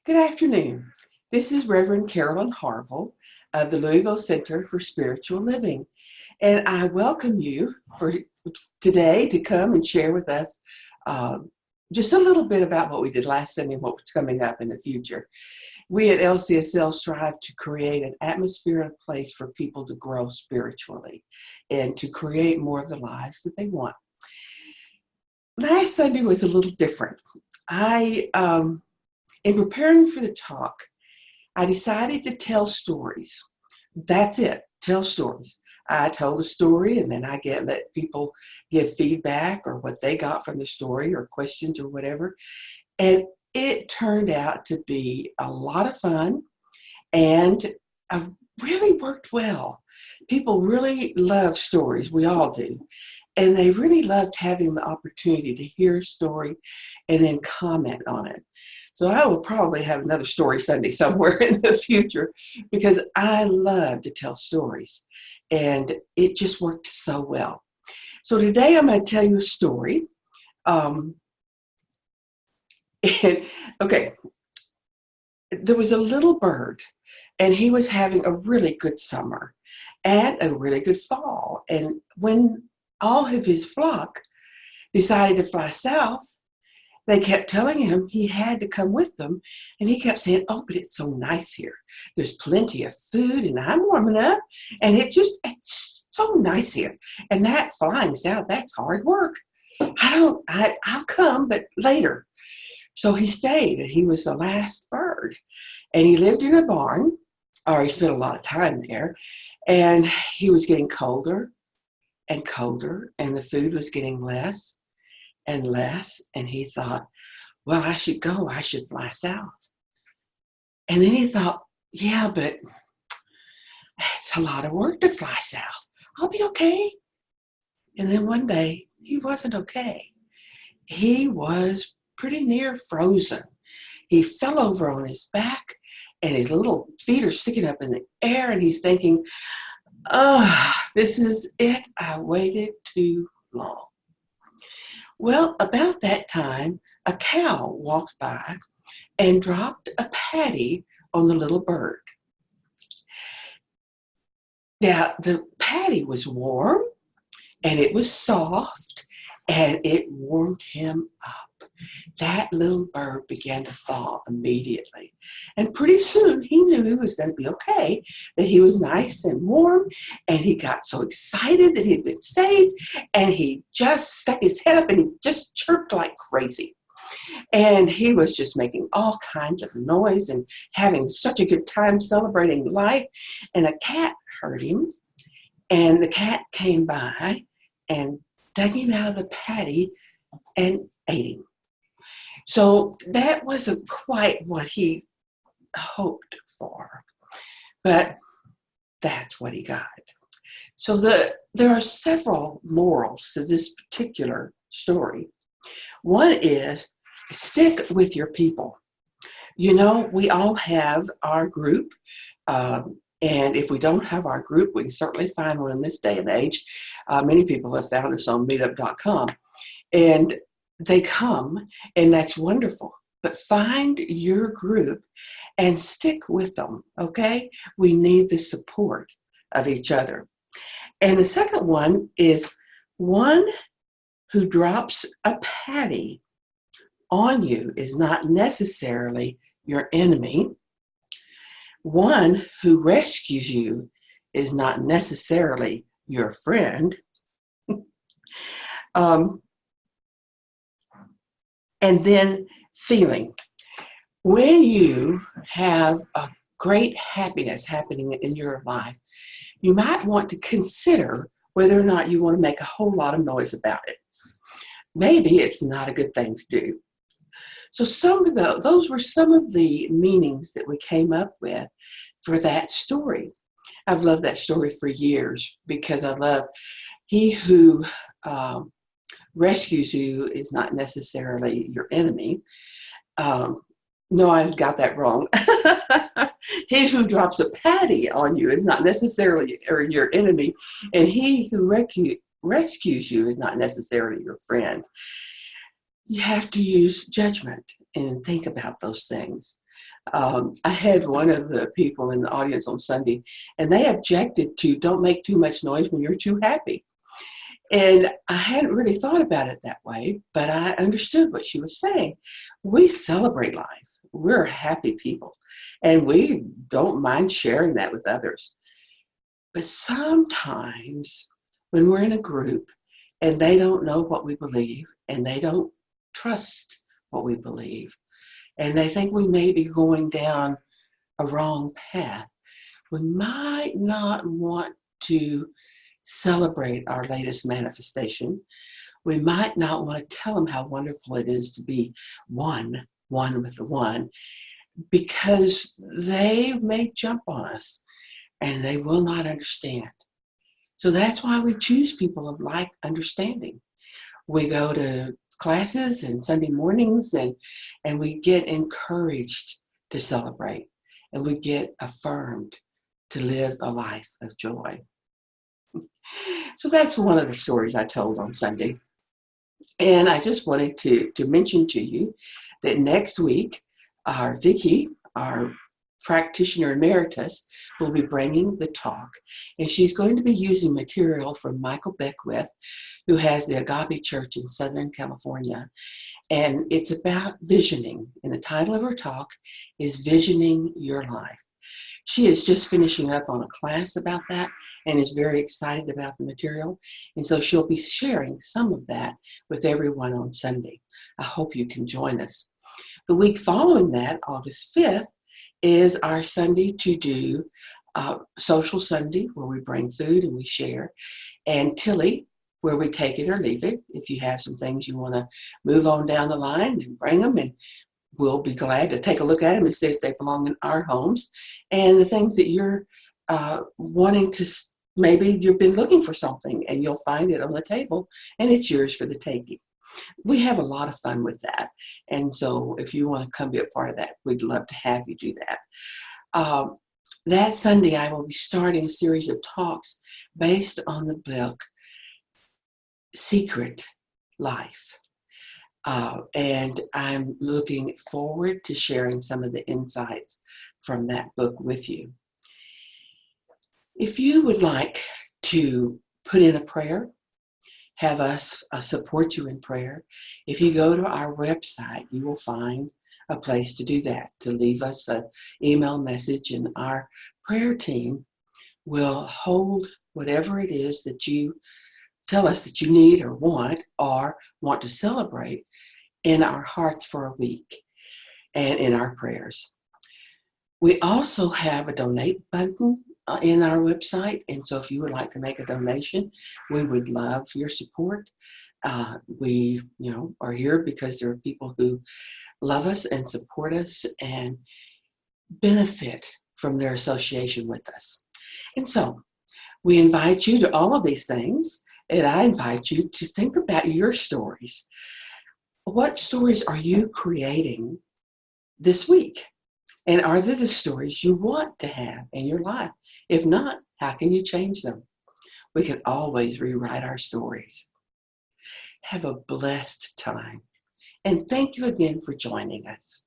Good afternoon. This is Rev Carolyn Harvill of the Louisville Center for Spiritual Living, and I welcome you for today to come and share with us just a little bit about what we did last Sunday and what's coming up in the future. We at LCSL strive to create an atmosphere and a place for people to grow spiritually and to create more of the lives that they want. Last Sunday was a little different. In preparing for the talk, I decided to tell stories. That's it, tell stories. I told a story and then I let people give feedback or what they got from the story or questions or whatever. And it turned out to be a lot of fun and really worked well. People really love stories, we all do. And they really loved having the opportunity to hear a story and then comment on it. So I will probably have another story Sunday somewhere in the future because I love to tell stories and it just worked so well. So today I'm going to tell you a story. Okay, there was a little bird and he was having a really good summer and a really good fall. And when all of his flock decided to fly south, they kept telling him he had to come with them, and he kept saying, "Oh, but it's so nice here. There's plenty of food, and I'm warming up, and it's so nice here. And that flying south, that's hard work. I'll come, but later." So he stayed, and he was the last bird, and he lived in a barn, or he spent a lot of time there, and he was getting colder and colder, and the food was getting less and less, and he thought, well, I should go. I should fly south. And then he thought, yeah, but it's a lot of work to fly south. I'll be okay. And then one day, he wasn't okay. He was pretty near frozen. He fell over on his back, and his little feet are sticking up in the air, and he's thinking, oh, this is it. I waited too long. Well, about that time, a cow walked by and dropped a patty on the little bird. Now, the patty was warm and it was soft and it warmed him up. That little bird began to thaw immediately. And pretty soon he knew he was going to be okay, that he was nice and warm, and he got so excited that he'd been saved, and he just stuck his head up and he just chirped like crazy. And he was just making all kinds of noise and having such a good time celebrating life. And a cat heard him, and the cat came by and dug him out of the patty and ate him. So that wasn't quite what he hoped for, but that's what he got. So there are several morals to this particular story. One is stick with your people. You know, we all have our group, and if we don't have our group, we can certainly find one in this day and age. Many people have found us on meetup.com, and they come, and that's wonderful. But find your group and stick with them, okay? We need the support of each other. And the second one is one who drops a patty on you is not necessarily your enemy. One who rescues you is not necessarily your friend. And then feeling. When you have a great happiness happening in your life, you might want to consider whether or not you want to make a whole lot of noise about it. Maybe it's not a good thing to do. So those were some of the meanings that we came up with for that story. I've loved that story for years because I love he who rescues you is not necessarily your enemy. No, I got that wrong. He who drops a patty on you is not necessarily your enemy, and he who rescues you is not necessarily your friend. You have to use judgment and think about those things. I had one of the people in the audience on Sunday, and they objected to don't make too much noise when you're too happy. And I hadn't really thought about it that way, but I understood what she was saying. We celebrate life. We're happy people, and we don't mind sharing that with others. But sometimes when we're in a group and they don't know what we believe and they don't trust what we believe, and they think we may be going down a wrong path, we might not want to celebrate our latest manifestation. We might not want to tell them how wonderful it is to be one with the one, because they may jump on us and they will not understand. So that's why we choose people of like understanding. We go to classes and Sunday mornings, and we get encouraged to celebrate, and we get affirmed to live a life of joy. So that's one of the stories I told on Sunday. And I just wanted to mention to you that next week, our Vicki, our practitioner emeritus, will be bringing the talk. And she's going to be using material from Michael Beckwith, who has the Agape Church in Southern California. And it's about visioning. And the title of her talk is Visioning Your Life. She is just finishing up on a class about that and is very excited about the material. And so she'll be sharing some of that with everyone on Sunday. I hope you can join us. The week following that, August 5th, is our Sunday to do Social Sunday, where we bring food and we share, and Tilly, where we take it or leave it. If you have some things you want to move on down the line, and bring them, and we'll be glad to take a look at them and see if they belong in our homes. And the things that you're wanting to, maybe you've been looking for something and you'll find it on the table and it's yours for the taking. We have a lot of fun with that. And so if you want to come be a part of that, we'd love to have you do that. That Sunday, I will be starting a series of talks based on the book Secret Life. And I'm looking forward to sharing some of the insights from that book with you. If you would like to put in a prayer, have us support you in prayer, if you go to our website, you will find a place to do that, to leave us an email message, and our prayer team will hold whatever it is that you tell us that you need or want to celebrate in our hearts for a week and in our prayers. We also have a donate button in our website, and so if you would like to make a donation, we would love your support. We, are here because there are people who love us and support us and benefit from their association with us. And so we invite you to all of these things, and I invite you to think about your stories. What stories are you creating this week? And are they the stories you want to have in your life? If not, how can you change them? We can always rewrite our stories. Have a blessed time. And thank you again for joining us.